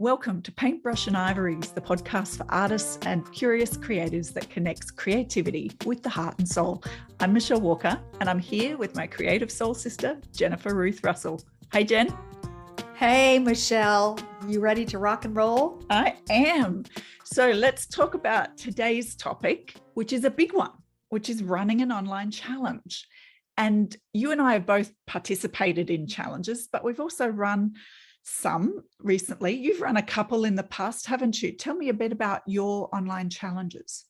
Welcome to Paintbrush and Ivories, the podcast for artists and curious creatives that connects creativity with the heart and soul. I'm Michelle Walker, and I'm here with my creative soul sister, Jennifer Ruth Russell. Hey, Jen. Hey, Michelle. You ready to rock and roll? I am. So let's talk about today's topic, which is a big one, which is running an online challenge. And you and I have both participated in challenges, but we've also run some recently. You've run a couple in the past, haven't you? Tell me a bit about your online challenges.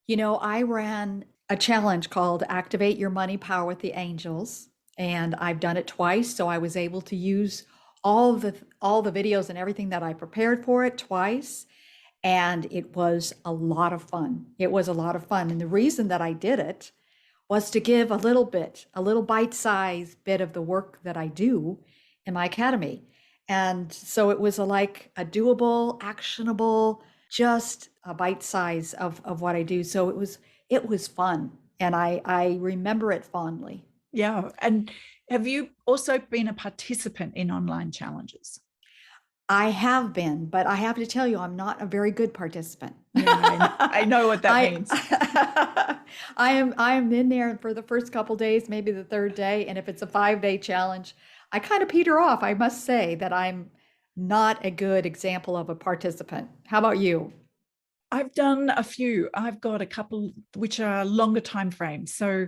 You know, I ran a challenge called Activate Your Money Power with the Angels, and I've done it twice. So I was able to use all the videos and everything that I prepared for it twice. And it was a lot of fun. It was a lot of fun. And the reason that I did it was to give a little bite-sized bit of the work that I do in my academy. And so it was like a doable, actionable, just a bite size of what I do. So it was fun. And I remember it fondly. Yeah. And have you also been a participant in online challenges? I have been, but I have to tell you, I'm not a very good participant. I know what that means. I am in there for the first couple days, maybe the third day. And if it's a 5-day challenge, I kind of peter off. I must say that I'm not a good example of a participant. How about you? I've done a few. I've got a couple which are longer time frames. So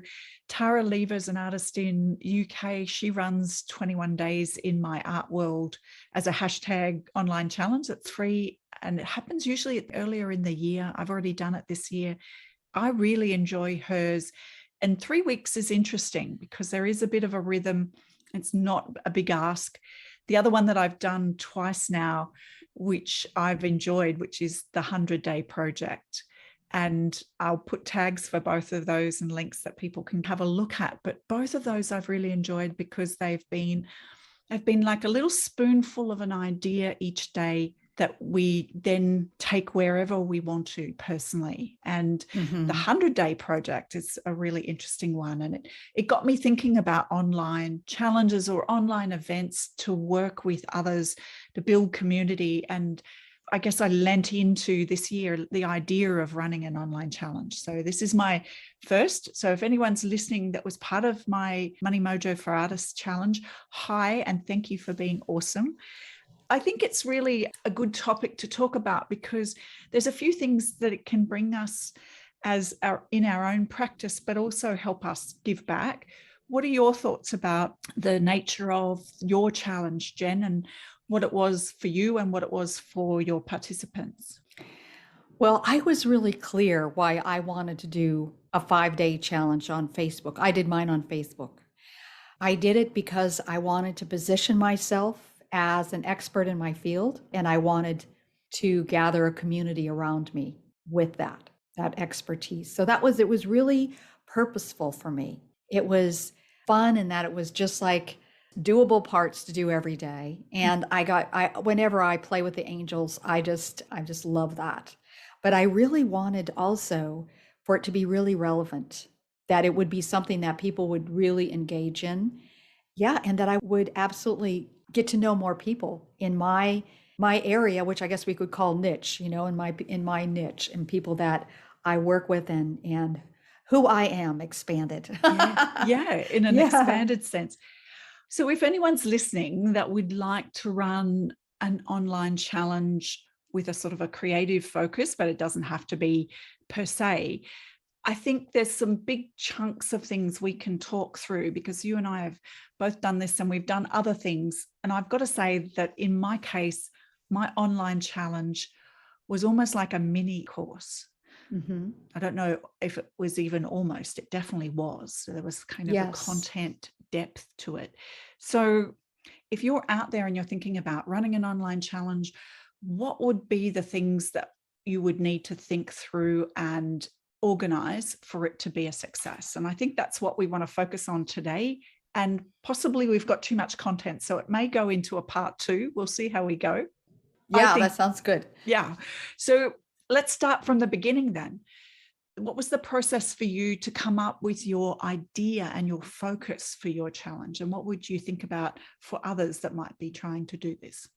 Tara Lever's an artist in UK. She runs 21 days in my art world as a hashtag online challenge. It's free and it happens usually earlier in the year. I've already done it this year. I really enjoy hers. And 3 weeks is interesting because there is a bit of a rhythm. It's not a big ask. The other one that I've done twice now, which I've enjoyed, which is the 100-day project. And I'll put tags for both of those and links that people can have a look at. But both of those I've really enjoyed because they've been like a little spoonful of an idea each day that we then take wherever we want to personally. And the 100-day project is a really interesting one. And it got me thinking about online challenges or online events to work with others, to build community. And I guess I lent into this year the idea of running an online challenge. So this is my first. So if anyone's listening that was part of my Money Mojo for Artists challenge, hi, and thank you for being awesome. I think it's really a good topic to talk about because there's a few things that it can bring us in our own practice, but also help us give back. What are your thoughts about the nature of your challenge, Jen, and what it was for you and what it was for your participants? Well, I was really clear why I wanted to do a 5-day challenge on Facebook. I did mine on Facebook. I did it because I wanted to position myself as an expert in my field, and I wanted to gather a community around me with that expertise. So it was really purposeful for me. It was fun in that it was just like doable parts to do every day. And whenever I play with the angels, I just love that. But I really wanted also for it to be really relevant, that it would be something that people would really engage in. Yeah, and that I would absolutely get to know more people in my area, which I guess we could call niche, in my niche, and people that I work with and who I am expanded. In an expanded sense. So if anyone's listening that would like to run an online challenge with a sort of a creative focus, but it doesn't have to be per se, I think there's some big chunks of things we can talk through because you and I have both done this and we've done other things. And I've got to say that in my case, my online challenge was almost like a mini course. I don't know if it was even almost, it definitely was. So there was kind of a content depth to it. So if you're out there and you're thinking about running an online challenge, what would be the things that you would need to think through and organize for it to be a success? And I think that's what we want to focus on today. And possibly we've got too much content, so it may go into a part 2. We'll see how we go. Yeah, that sounds good. Yeah. So let's start from the beginning then. What was the process for you to come up with your idea and your focus for your challenge? And what would you think about for others that might be trying to do this?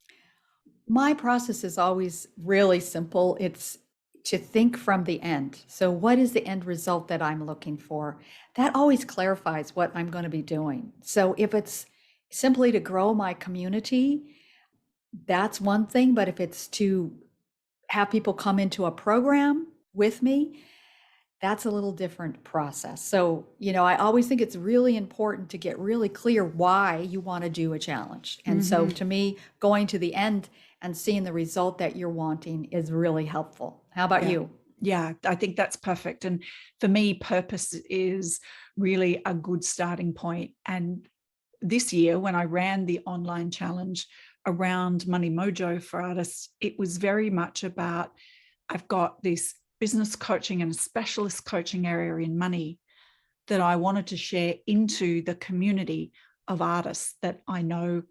My process is always really simple. It's to think from the end. So, what is the end result that I'm looking for? That always clarifies what I'm going to be doing. So, if it's simply to grow my community, that's one thing. But if it's to have people come into a program with me, that's a little different process. So, I always think it's really important to get really clear why you want to do a challenge. And so, to me, going to the end and seeing the result that you're wanting is really helpful. How about Yeah. you? Yeah, I think that's perfect. And for me, purpose is really a good starting point. And this year, when I ran the online challenge around Money Mojo for artists, it was very much about I've got this business coaching and specialist coaching area in money that I wanted to share into the community of artists that I know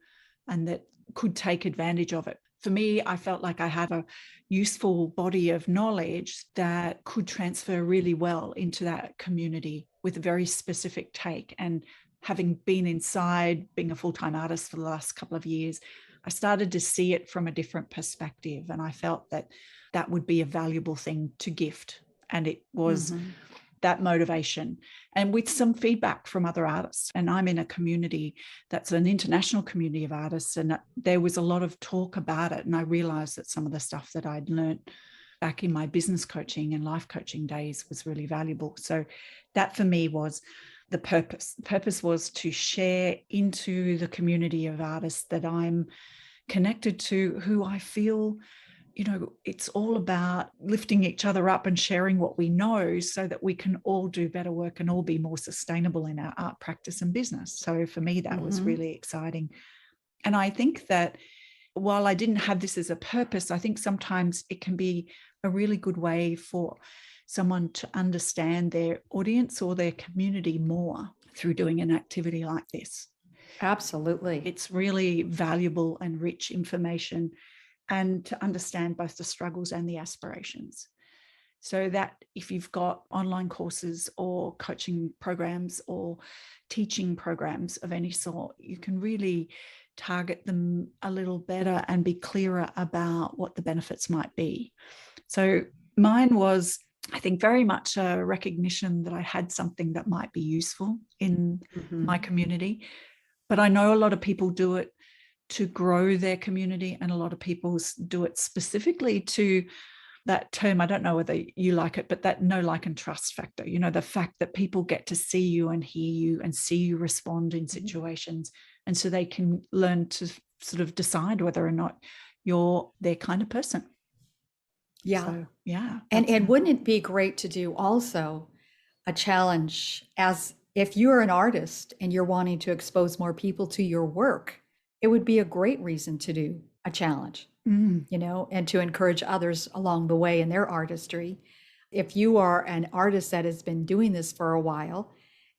and that could take advantage of it. For me, I felt like I had a useful body of knowledge that could transfer really well into that community with a very specific take. And having been inside, being a full-time artist for the last couple of years, I started to see it from a different perspective. And I felt that that would be a valuable thing to gift. And it was that motivation, and with some feedback from other artists. And I'm in a community that's an international community of artists, and there was a lot of talk about it. And I realized that some of the stuff that I'd learned back in my business coaching and life coaching days was really valuable. So that for me was the purpose. The purpose was to share into the community of artists that I'm connected to, who I feel, it's all about lifting each other up and sharing what we know so that we can all do better work and all be more sustainable in our art practice and business. So for me, that was really exciting. And I think that while I didn't have this as a purpose, I think sometimes it can be a really good way for someone to understand their audience or their community more through doing an activity like this. Absolutely. It's really valuable and rich information, and to understand both the struggles and the aspirations. So that if you've got online courses or coaching programs or teaching programs of any sort, you can really target them a little better and be clearer about what the benefits might be. So mine was, I think, very much a recognition that I had something that might be useful in my community. But I know a lot of people do it to grow their community, and a lot of people do it specifically to that term, I don't know whether you like it, but that know, like, and trust factor, the fact that people get to see you and hear you and see you respond in situations. And so they can learn to sort of decide whether or not you're their kind of person. Yeah. So, yeah. And wouldn't it be great to do also a challenge, as if you're an artist and you're wanting to expose more people to your work, it would be a great reason to do a challenge, and to encourage others along the way in their artistry. If you are an artist that has been doing this for a while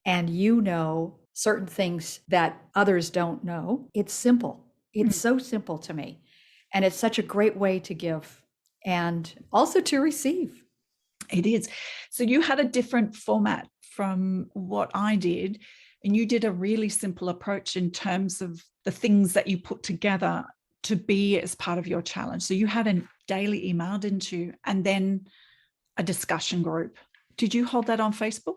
and you know certain things that others don't know, it's simple. It's so simple to me. And it's such a great way to give and also to receive. It is. So you had a different format from what I did, and you did a really simple approach in terms of the things that you put together to be as part of your challenge. So you had a daily email, didn't you? And then a discussion group. Did you hold that on Facebook?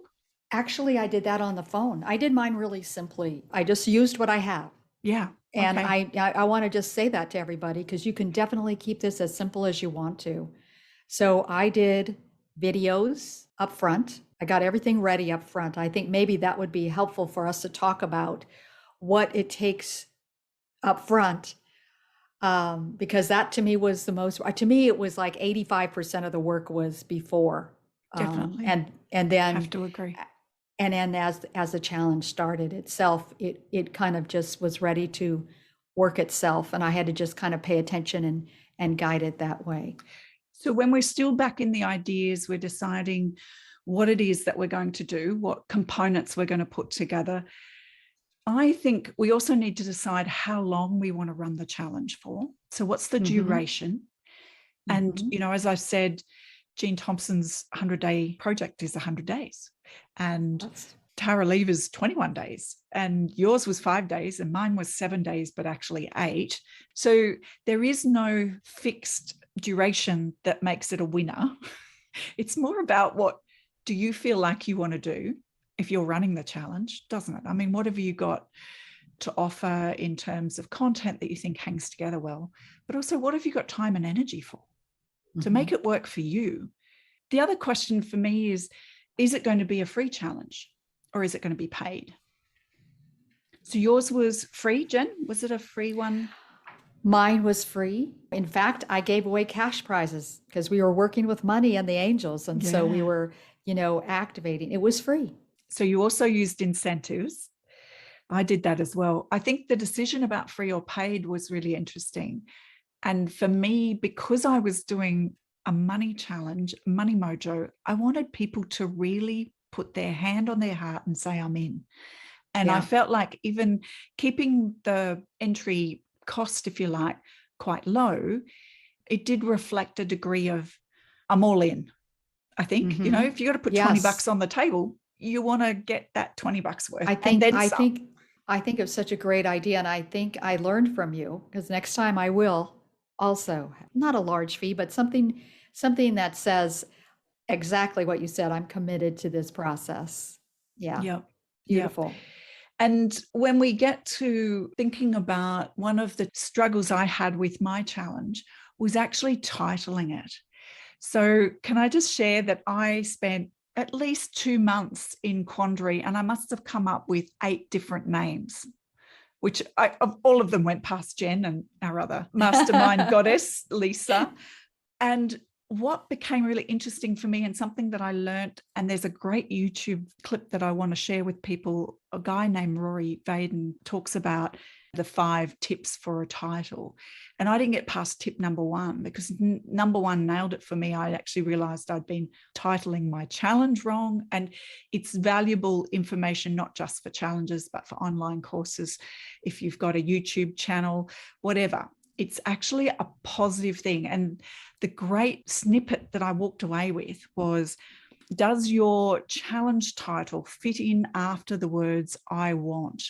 Actually, I did that on the phone. I did mine really simply. I just used what I have. Yeah. And okay. I want to just say that to everybody, because you can definitely keep this as simple as you want to. So I did videos up front. I got everything ready up front. I think maybe that would be helpful for us to talk about what it takes up front, because that to me was the most, to me, it was like 85% of the work was before. Definitely. And then have to agree. And then as the challenge started itself, it kind of just was ready to work itself. And I had to just kind of pay attention and guide it that way. So when we're still back in the ideas, we're deciding what it is that we're going to do, what components we're going to put together. I think we also need to decide how long we want to run the challenge for. So what's the duration? And, as I said, Jean Thompson's 100-day project is 100 days. And Tara Lever's 21 days and yours was 5 days and mine was 7 days, but actually 8. So there is no fixed duration that makes it a winner. It's more about what do you feel like you want to do if you're running the challenge, doesn't it? I mean, what have you got to offer in terms of content that you think hangs together well, but also what have you got time and energy for to make it work for you? The other question for me is it going to be a free challenge or is it going to be paid? So yours was free, Jen? Was it a free one? Mine was free. In fact, I gave away cash prizes because we were working with money and the angels. And so we were, activating. It was free. So you also used incentives. I did that as well. I think the decision about free or paid was really interesting. And for me, because I was doing a money challenge, Money Mojo, I wanted people to really put their hand on their heart and say, I'm in. And I felt like even keeping the entry cost, if you like, quite low, it did reflect a degree of, I'm all in. I think, if you got to put $20 on the table, you want to get that $20 worth. I think it was such a great idea. And I think I learned from you because next time I will also, not a large fee, but something that says exactly what you said. I'm committed to this process. Yeah. Yep. Beautiful. Yep. And when we get to thinking about one of the struggles I had with my challenge was actually titling it. So can I just share that I spent at least 2 months in quandary and I must have come up with 8 different names, which all of them went past Jen and our other mastermind goddess, Lisa. And what became really interesting for me and something that I learned, and there's a great YouTube clip that I want to share with people, a guy named Rory Vaden talks about the 5 tips for a title. And I didn't get past tip number 1 because number 1 nailed it for me. I actually realized I'd been titling my challenge wrong. And it's valuable information, not just for challenges, but for online courses. If you've got a YouTube channel, whatever, it's actually a positive thing. And the great snippet that I walked away with was, does your challenge title fit in after the words I want?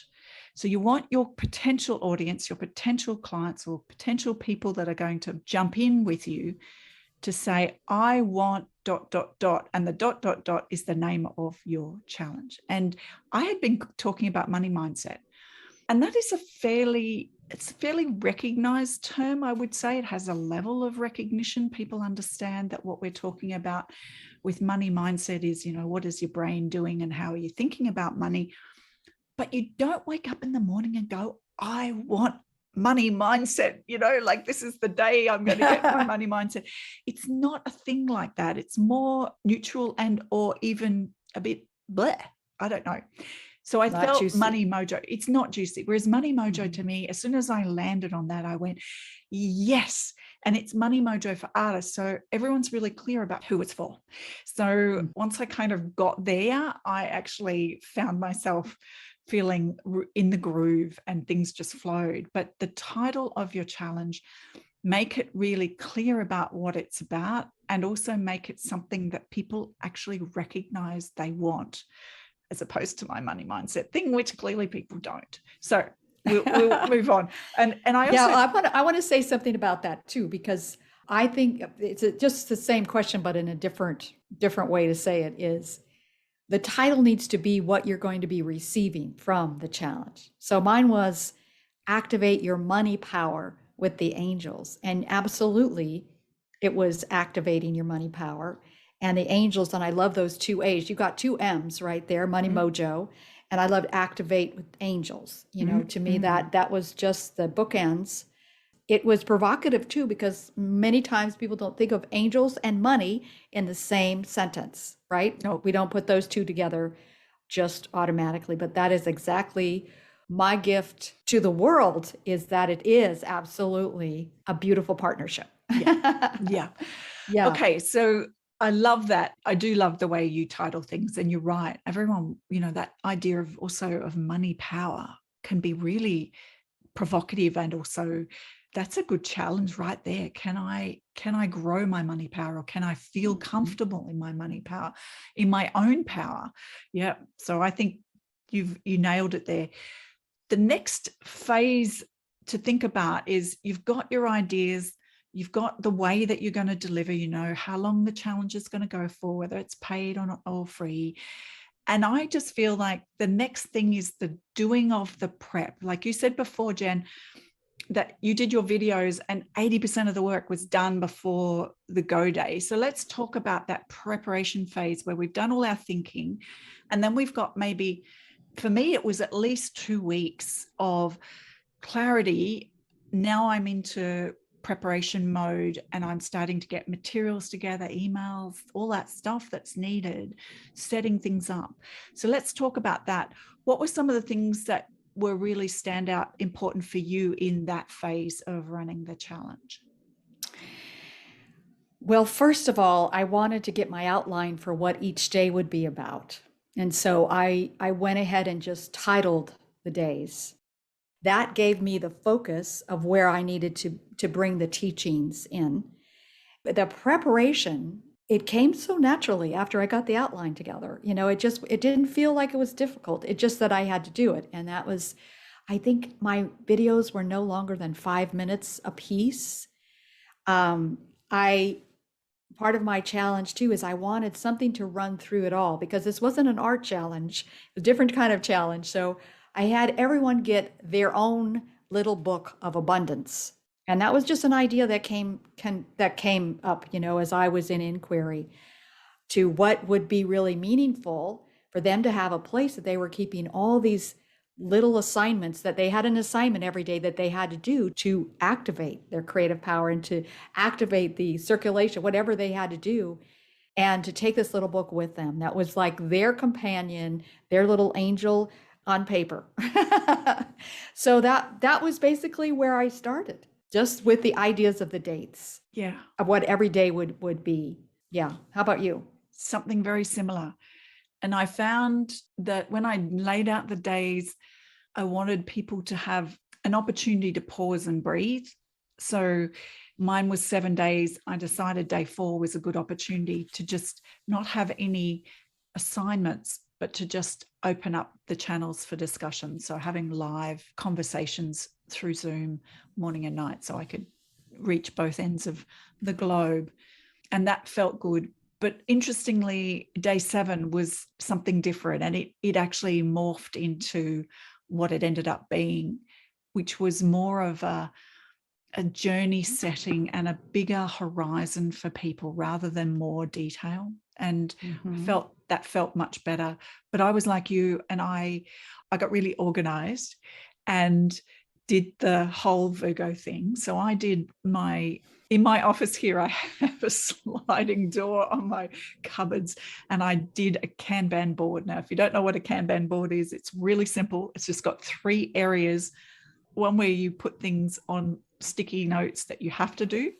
So you want your potential audience, your potential clients or potential people that are going to jump in with you to say, I want ... And the ... is the name of your challenge. And I had been talking about money mindset. And that is a fairly recognized term, I would say. It has a level of recognition. People understand that what we're talking about with money mindset is, what is your brain doing and how are you thinking about money? But you don't wake up in the morning and go, I want money mindset, like this is the day I'm going to get my money mindset. It's not a thing like that. It's more neutral and or even a bit bleh. I don't know. So I felt juicy. Money Mojo, it's not juicy. Whereas Money Mojo to me, as soon as I landed on that, I went, yes. And it's Money Mojo for artists. So everyone's really clear about who it's for. So once I kind of got there, I actually found myself feeling in the groove and things just flowed. But the title of your challenge, make it really clear about what it's about and also make it something that people actually recognize they want, as opposed to my money mindset thing, which clearly people don't. So we'll move on. And I also... I want to say something about that too, because I think it's just the same question, but in a different way to say it is, the title needs to be what you're going to be receiving from the challenge. So mine was activate your money power with the angels. And absolutely, it was activating your money power. And the angels, and I love those 2 A's. You got 2 M's right there, Money Mojo. And I loved activate with angels. To me, that was just the bookends. It was provocative too, because many times people don't think of angels and money in the same sentence, right? No, we don't put those 2 together just automatically, but that is exactly my gift to the world, is that it is absolutely a beautiful partnership. Yeah. Okay. So I love that. I do love the way you title things, and you're right. Everyone, that idea of also of money power can be really provocative and also that's a good challenge right there. Can I grow my money power, or can I feel comfortable in my money power, in my own power? Yeah. So I think you nailed it there. The next phase to think about is you've got your ideas, you've got the way that you're going to deliver, you know, how long the challenge is going to go for, whether it's paid or free. And I just feel like the next thing is the doing of the prep. Like you said before, Jen, that you did your videos and 80% of the work was done before the go day. So let's talk about that preparation phase where we've done all our thinking. And then we've got maybe, for me, it was at least 2 weeks of clarity. Now I'm into preparation mode and I'm starting to get materials together, emails, all that stuff that's needed, setting things up. So let's talk about that. What were some of the things that were really stand out important for you in that phase of running the challenge? Well, first of all, I wanted to get my outline for what each day would be about. And so I went ahead and just titled the days. That gave me the focus of where I needed to bring the teachings in. But the preparation, it came so naturally after I got the outline together. You know, it didn't feel like it was difficult. It just that I had to do it. And that was, I think my videos were no longer than 5 minutes a piece. Part of my challenge too is I wanted something to run through it all, because this wasn't an art challenge, a different kind of challenge. So I had everyone get their own little book of abundance. And that was just an idea that came up, you know, as I was in inquiry to what would be really meaningful for them to have a place that they were keeping all these little assignments, that they had an assignment every day that they had to do to activate their creative power and to activate the circulation, whatever they had to do, and to take this little book with them. That was like their companion, their little angel on paper. So that was basically where I started, just with the ideas of the dates. Yeah. Of what every day would be. Yeah. How about you? Something very similar. And I found that when I laid out the days, I wanted people to have an opportunity to pause and breathe. So mine was 7 days. I decided day 4 was a good opportunity to just not have any assignments, but to just open up the channels for discussion. So having live conversations through Zoom morning and night, so I could reach both ends of the globe. And that felt good. But interestingly, day 7 was something different, and it actually morphed into what it ended up being, which was more of a journey setting and a bigger horizon for people rather than more detail. And I felt much better. But I was like you, and I got really organized and did the whole Virgo thing. So I did in my office here, I have a sliding door on my cupboards, and I did a Kanban board. Now, if you don't know what a Kanban board is, it's really simple. It's just got 3 areas. One where you put things on sticky notes that you have to do.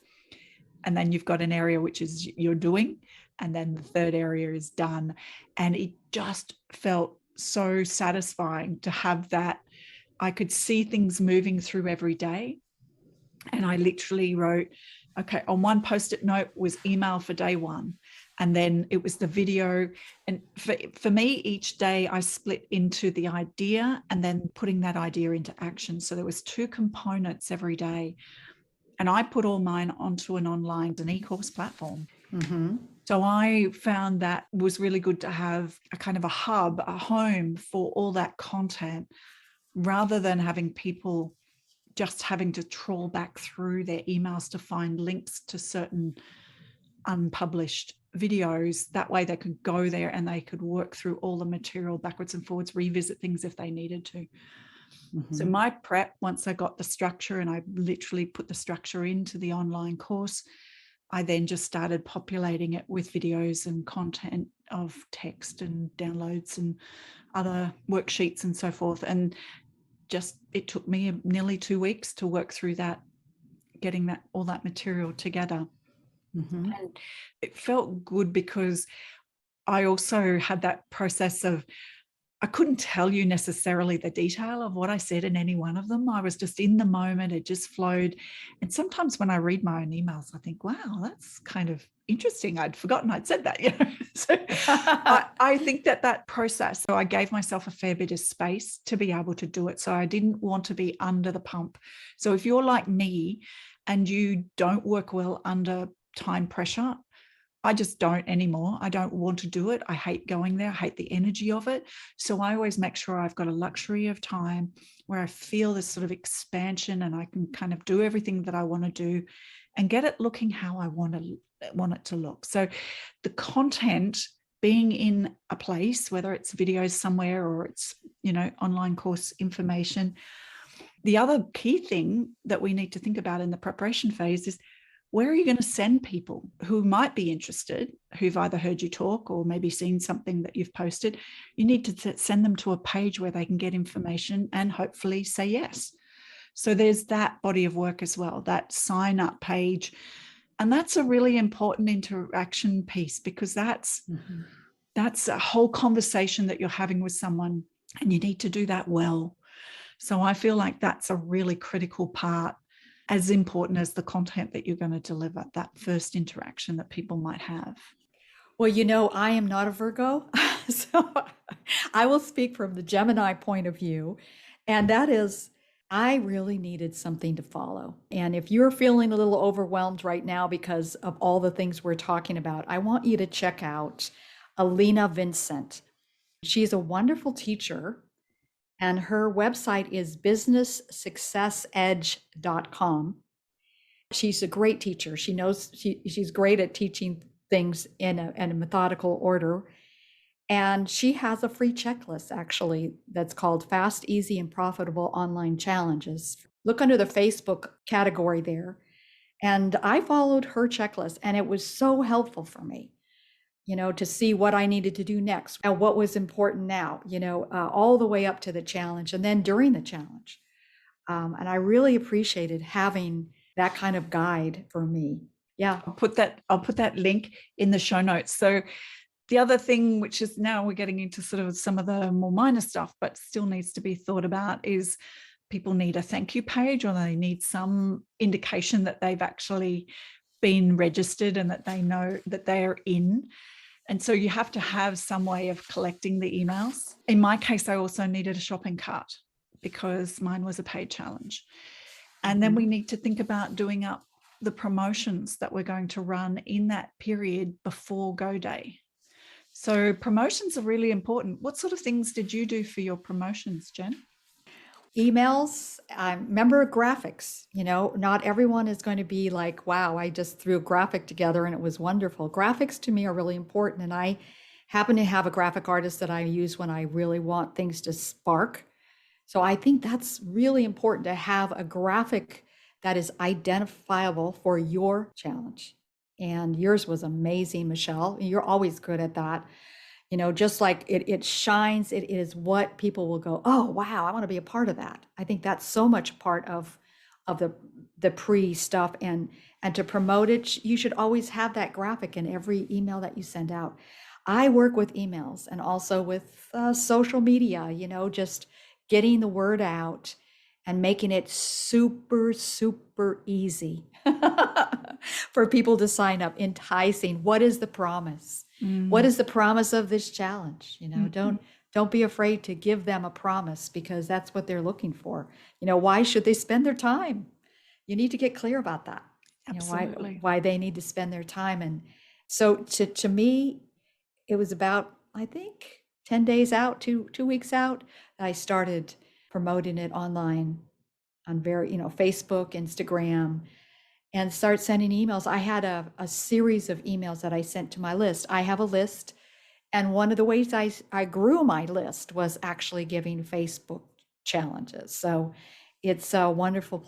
And then you've got an area which is you're doing. And then the 3rd area is done. And it just felt so satisfying to have that. I could see things moving through every day. And I literally wrote, okay, on one post-it note was email for day 1. And then it was the video. And for me, each day I split into the idea and then putting that idea into action. So there was 2 components every day. And I put all mine onto an e-course platform. So I found that was really good to have a kind of a hub, a home for all that content, rather than having people just having to trawl back through their emails to find links to certain unpublished videos. That way they could go there and they could work through all the material backwards and forwards, revisit things if they needed to. So my prep, once I got the structure and I literally put the structure into the online course, I then just started populating it with videos and content of text and downloads and other worksheets and so forth. And just, it took me nearly 2 weeks to work through that, getting that all that material together. And it felt good because I also had that process of I couldn't tell you necessarily the detail of what I said in any one of them. I was just in the moment. It just flowed. And sometimes when I read my own emails, I think, wow, that's kind of interesting. I'd forgotten I'd said that. So I think that process, so I gave myself a fair bit of space to be able to do it. So I didn't want to be under the pump. So if you're like me and you don't work well under time pressure, I just don't anymore. I don't want to do it. I hate going there. I hate the energy of it. So I always make sure I've got a luxury of time where I feel this sort of expansion and I can kind of do everything that I want to do and get it looking how I want it to look. So the content being in a place, whether it's videos somewhere or it's, online course information. The other key thing that we need to think about in the preparation phase is, where are you going to send people who might be interested, who've either heard you talk or maybe seen something that you've posted? You need to send them to a page where they can get information and hopefully say yes. So there's that body of work as well, that sign up page. And that's a really important interaction piece, because that's a whole conversation that you're having with someone, and you need to do that well. So I feel like that's a really critical part, as important as the content that you're going to deliver, that first interaction that people might have. Well, I am not a Virgo, so I will speak from the Gemini point of view. And that is, I really needed something to follow. And if you're feeling a little overwhelmed right now because of all the things we're talking about, I want you to check out Alina Vincent. She's a wonderful teacher, and her website is businesssuccessedge.com. She's a great teacher. She's great at teaching things in a methodical order. And she has a free checklist, actually, that's called Fast, Easy, and Profitable Online Challenges. Look under the Facebook category there. And I followed her checklist, and it was so helpful for me, to see what I needed to do next and what was important now, all the way up to the challenge and then during the challenge. And I really appreciated having that kind of guide for me. Yeah. I'll put that link in the show notes. So the other thing, which is now we're getting into sort of some of the more minor stuff, but still needs to be thought about, is people need a thank you page, or they need some indication that they've actually been registered and that they know that they're in. And so you have to have some way of collecting the emails. In my case, I also needed a shopping cart because mine was a paid challenge. And then we need to think about doing up the promotions that we're going to run in that period before Go Day. So promotions are really important. What sort of things did you do for your promotions, Jen? Emails. I remember graphics. Not everyone is going to be like, wow, I just threw a graphic together and it was wonderful. Graphics to me are really important. And I happen to have a graphic artist that I use when I really want things to spark. So I think that's really important, to have a graphic that is identifiable for your challenge. And yours was amazing, Michelle. You're always good at that. Just like it shines, it is what people will go, oh, wow, I want to be a part of that. I think that's so much part of the pre stuff. And to promote it, you should always have that graphic in every email that you send out. I work with emails and also with social media, just getting the word out and making it super, super easy for people to sign up, enticing. What is the promise? What is the promise of this challenge? Don't be afraid to give them a promise, because that's what they're looking for. Why should they spend their time? You need to get clear about that. Absolutely. Why they need to spend their time. And so to me, it was about, I think, 10 days out, 2 weeks out, I started promoting it online on Facebook, Instagram, and start sending emails. I had a series of emails that I sent to my list. I have a list. And one of the ways I grew my list was actually giving Facebook challenges. So it's a wonderful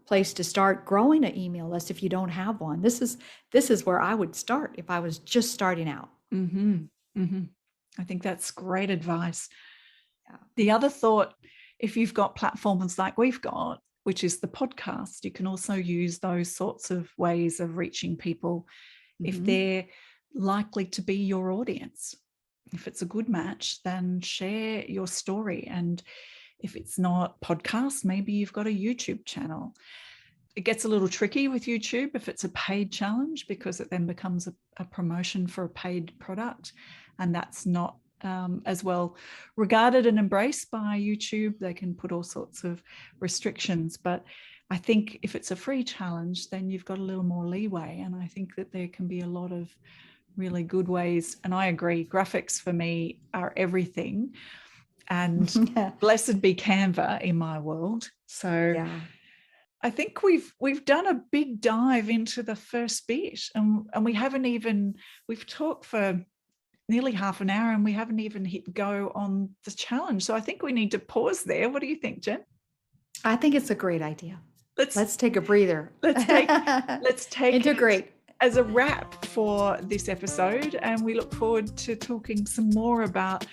place to start growing an email list if you don't have one. This is where I would start if I was just starting out. I think that's great advice. Yeah. The other thought, if you've got platforms like we've got, which is the podcast, you can also use those sorts of ways of reaching people if they're likely to be your audience. if it's a good match, then share your story. And if it's not podcast, maybe you've got a YouTube channel. It gets a little tricky with YouTube if it's a paid challenge, because it then becomes a promotion for a paid product, and that's not as well regarded and embraced by YouTube. They can put all sorts of restrictions, but I think if it's a free challenge, then you've got a little more leeway. And I think that there can be a lot of really good ways. And I agree, graphics for me are everything. And blessed be Canva in my world. So Yeah. I think we've done a big dive into the first bit, and we've talked for nearly half an hour and we haven't even hit go on the challenge. So I think we need to pause there. What do you think, Jen? I think it's a great idea. Let's take a breather. Let's take integrate it as a wrap for this episode, and we look forward to talking some more about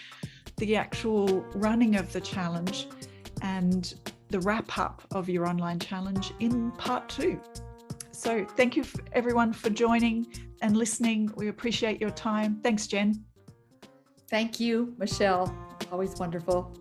the actual running of the challenge and the wrap up of your online challenge in part 2. So thank you everyone for joining and listening. We appreciate your time. Thanks, Jen. Thank you, Michelle. Always wonderful.